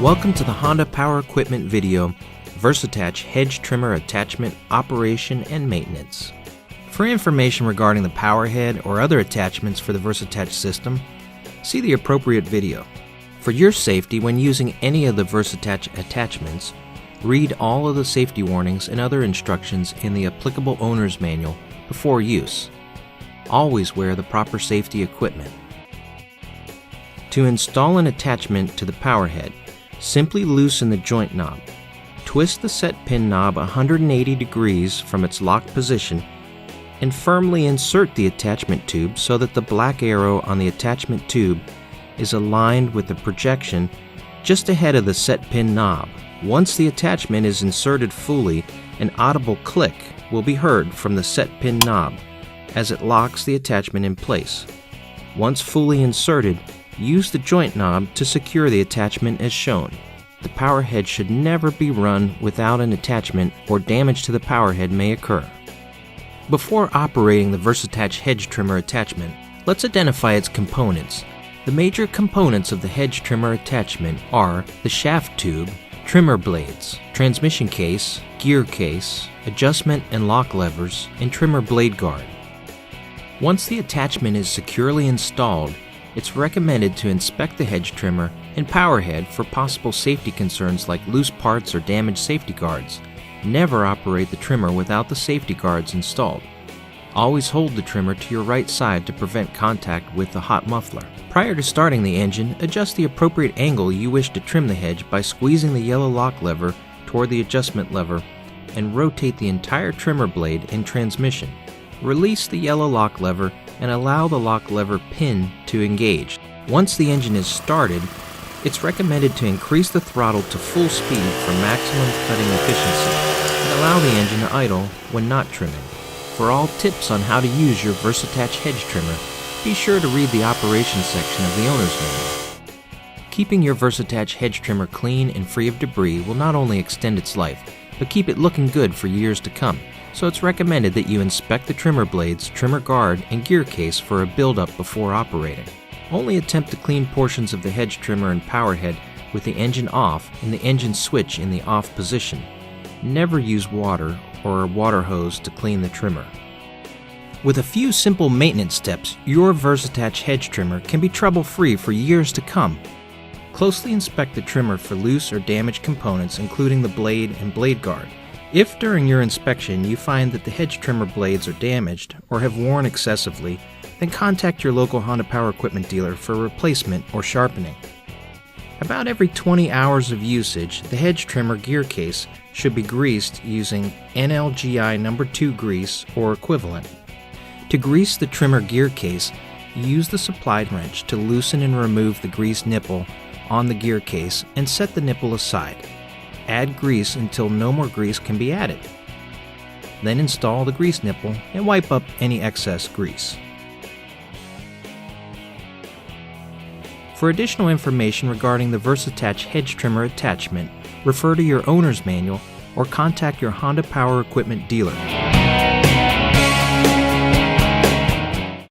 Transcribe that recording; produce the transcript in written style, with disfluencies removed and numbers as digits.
Welcome to the Honda Power Equipment video, VersAttach Hedge Trimmer Attachment Operation and Maintenance. For information regarding the power head or other attachments for the VersAttach system, see the appropriate video. For your safety when using any of the VersAttach attachments, read all of the safety warnings and other instructions in the applicable owner's manual before use. Always wear the proper safety equipment. To install an attachment to the power head, simply loosen the joint knob. Twist the set pin knob 180 degrees from its locked position and firmly insert the attachment tube so that the black arrow on the attachment tube is aligned with the projection just ahead of the set pin knob. Once the attachment is inserted fully, an audible click will be heard from the set pin knob as it locks the attachment in place. Once fully inserted, use the joint knob to secure the attachment as shown. The power head should never be run without an attachment or damage to the power head may occur. Before operating the VersAttach Hedge Trimmer attachment, let's identify its components. The major components of the hedge trimmer attachment are the shaft tube, trimmer blades, transmission case, gear case, adjustment and lock levers, and trimmer blade guard. Once the attachment is securely installed, it's recommended to inspect the hedge trimmer and power head for possible safety concerns like loose parts or damaged safety guards. Never operate the trimmer without the safety guards installed. Always hold the trimmer to your right side to prevent contact with the hot muffler. Prior to starting the engine, adjust the appropriate angle you wish to trim the hedge by squeezing the yellow lock lever toward the adjustment lever and rotate the entire trimmer blade and transmission. Release the yellow lock lever and allow the lock lever pin to engage. Once the engine is started, it's recommended to increase the throttle to full speed for maximum cutting efficiency and allow the engine to idle when not trimming. For all tips on how to use your VersAttach Hedge Trimmer, be sure to read the operations section of the owner's manual. Keeping your VersAttach Hedge Trimmer clean and free of debris will not only extend its life, but keep it looking good for years to come. So it's recommended that you inspect the trimmer blades, trimmer guard, and gear case for a buildup before operating. Only attempt to clean portions of the hedge trimmer and power head with the engine off and the engine switch in the off position. Never use water or a water hose to clean the trimmer. With a few simple maintenance steps, your VersAttach Hedge Trimmer can be trouble-free for years to come. Closely inspect the trimmer for loose or damaged components, including the blade and blade guard. If during your inspection you find that the hedge trimmer blades are damaged or have worn excessively, then contact your local Honda Power Equipment dealer for replacement or sharpening. About every 20 hours of usage, the hedge trimmer gear case should be greased using NLGI No. 2 grease or equivalent. To grease the trimmer gear case, use the supplied wrench to loosen and remove the grease nipple on the gear case and set the nipple aside. Add grease until no more grease can be added. Then install the grease nipple and wipe up any excess grease. For additional information regarding the VersAttach Hedge Trimmer attachment, refer to your owner's manual or contact your Honda Power Equipment dealer.